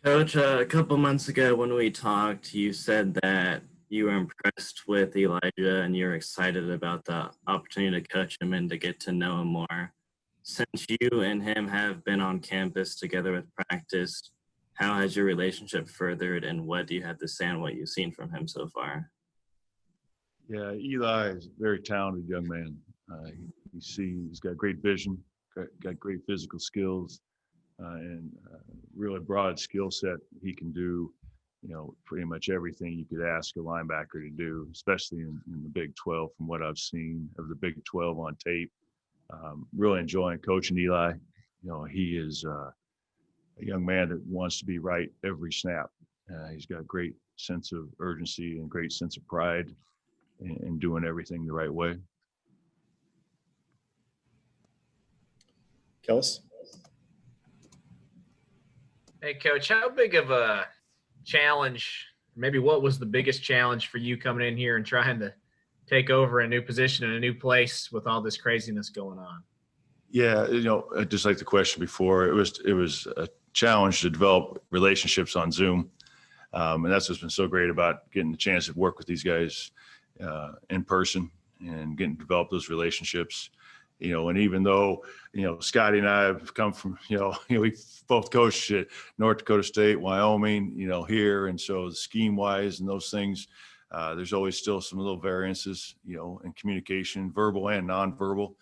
Coach, a couple months ago when we talked, you said that you were impressed with Elijah and you're excited about the opportunity to coach him and to get to know him more. Since you and him have been on campus together with practice, how has your relationship furthered and what do you have to say on what you've seen from him so far? Yeah, Eli is a very talented young man. You see, he's got great vision, got great physical skills, and really broad skill set. He can do, pretty much everything you could ask a linebacker to do, especially in the Big 12. From what I've seen of the Big 12 on tape, really enjoying coaching Eli. He is a young man that wants to be right every snap. He's got a great sense of urgency and great sense of pride in doing everything the right way. Kellis? Hey, Coach, how big of a challenge, maybe what was the biggest challenge for you coming in here and trying to take over a new position in a new place with all this craziness going on? Yeah, just like the question before, it was a challenge to develop relationships on Zoom. And that's what's been so great about getting the chance to work with these guys in person and getting to develop those relationships. And even though, Scotty and I have come from, we both coached at North Dakota State, Wyoming, here. And so scheme wise and those things, there's always still some little variances, in communication, verbal and nonverbal,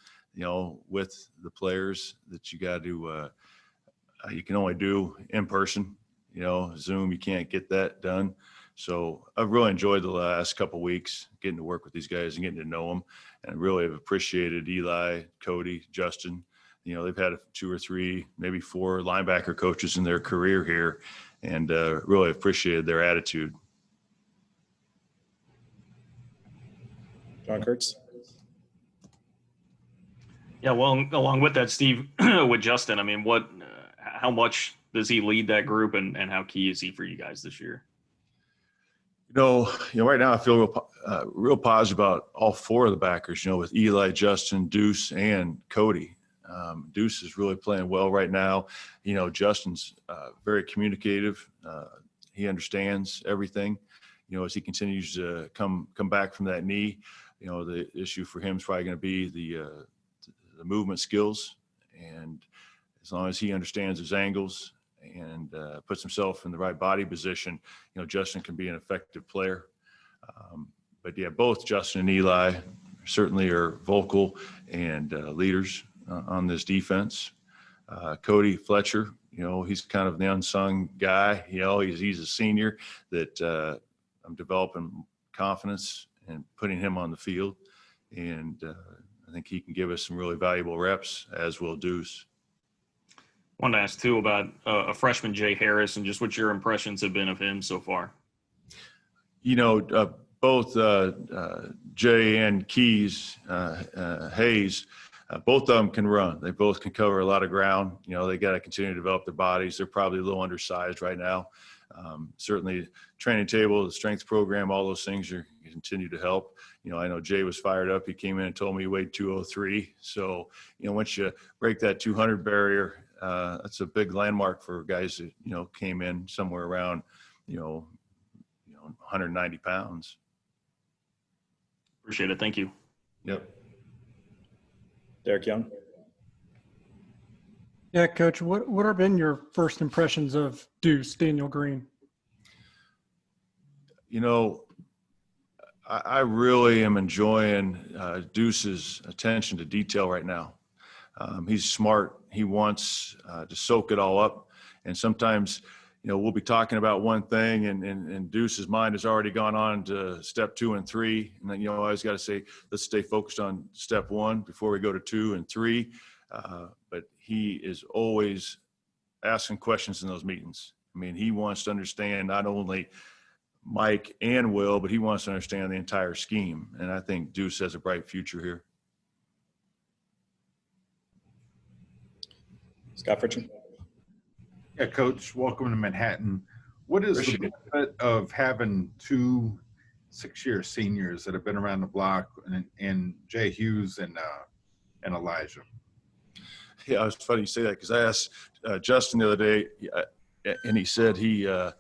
with the players that you got to, you can only do in person, Zoom, you can't get that done. So I've really enjoyed the last couple of weeks getting to work with these guys and getting to know them, and really have appreciated Eli, Cody, Justin. They've had 2 or 3, maybe 4 linebacker coaches in their career here, and really appreciated their attitude. John Kurtz? Yeah, well, along with that, Steve, with Justin, I mean, how much does he lead that group, and how key is he for you guys this year? Right now I feel real positive about all 4 of the backers, with Eli, Justin, Deuce, and Cody. Deuce is really playing well right now. Justin's very communicative. He understands everything, as he continues to come back from that knee. The issue for him is probably going to be the movement skills. And as long as he understands his angles and puts himself in the right body position, Justin can be an effective player. But yeah, both Justin and Eli certainly are vocal and leaders on this defense. Cody Fletcher, he's kind of the unsung guy. He's a senior that I'm developing confidence and putting him on the field. And I think he can give us some really valuable reps, as will Deuce. I wanted to ask, too, about a freshman, Jay Harris, and just what your impressions have been of him so far. Both Jay and Hayes, both of them can run. They both can cover a lot of ground. They got to continue to develop their bodies. They're probably a little undersized right now. Certainly training table, the strength program, all those things are continue to help. I know Jay was fired up. He came in and told me he weighed 203. So, once you break that 200 barrier, that's a big landmark for guys that, came in somewhere around, 190 pounds. Appreciate it. Thank you. Yep. Derek Young? Yeah, Coach, what have been your first impressions of Deuce, Daniel Green? I really am enjoying Deuce's attention to detail right now. He's smart. He wants to soak it all up. And sometimes, we'll be talking about one thing and Deuce's mind has already gone on to step 2 and 3. And then, I always got to say, let's stay focused on step 1 before we go to 2 and 3. But he is always asking questions in those meetings. I mean, he wants to understand not only Mike and Will, but he wants to understand the entire scheme. And I think Deuce has a bright future here. Scott Fritchen? Yeah, Coach, welcome to Manhattan. What is the benefit of having 2 6-year seniors that have been around the block, and Jay Hughes and Elijah? Yeah, it's funny you say that because I asked Justin the other day, and he said I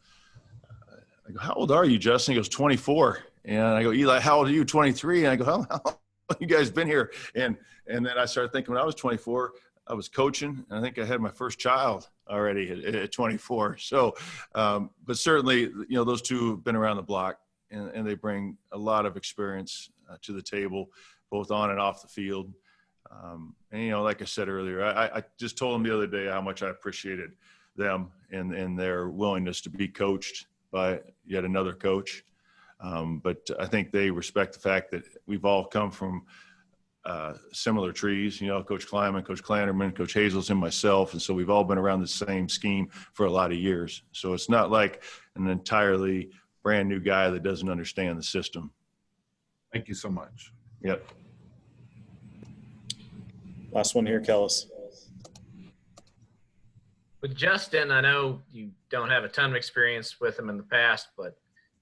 go, how old are you, Justin? He goes, 24. And I go, Eli, how old are you? 23. And I go, how long you guys been here? And then I started thinking when I was 24, I was coaching, and I think I had my first child already at 24. So, but certainly, those two have been around the block, and they bring a lot of experience to the table, both on and off the field. And, like I said earlier, I just told them the other day how much I appreciated them and their willingness to be coached by yet another coach. But I think they respect the fact that we've all come from similar trees, Coach Kleiman, Coach Klanderman, Coach Hazels, and myself. And so we've all been around the same scheme for a lot of years. So it's not like an entirely brand new guy that doesn't understand the system. Thank you so much. Yep. Last one here, Kellis. With Justin, I know you don't have a ton of experience with him in the past, but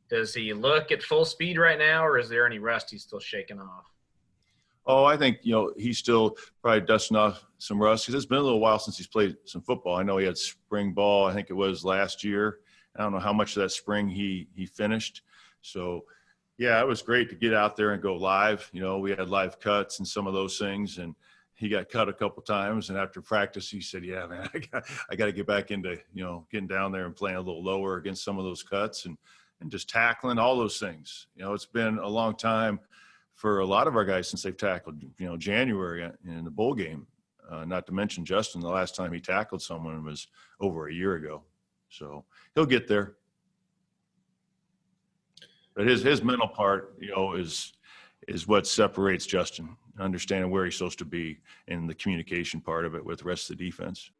does he look at full speed right now, or is there any rust he's still shaking off? Oh, I think, he's still probably dusting off some rust because it's been a little while since he's played some football. I know he had spring ball. I think it was last year. I don't know how much of that spring he finished. So, yeah, it was great to get out there and go live. We had live cuts and some of those things, and he got cut a couple times. And after practice, he said, yeah, man, I got to get back into, getting down there and playing a little lower against some of those cuts and just tackling all those things. It's been a long time for a lot of our guys since they've tackled, January in the bowl game. Not to mention Justin, the last time he tackled someone was over a year ago. So he'll get there. But his mental part, is what separates Justin, understanding where he's supposed to be and the communication part of it with the rest of the defense.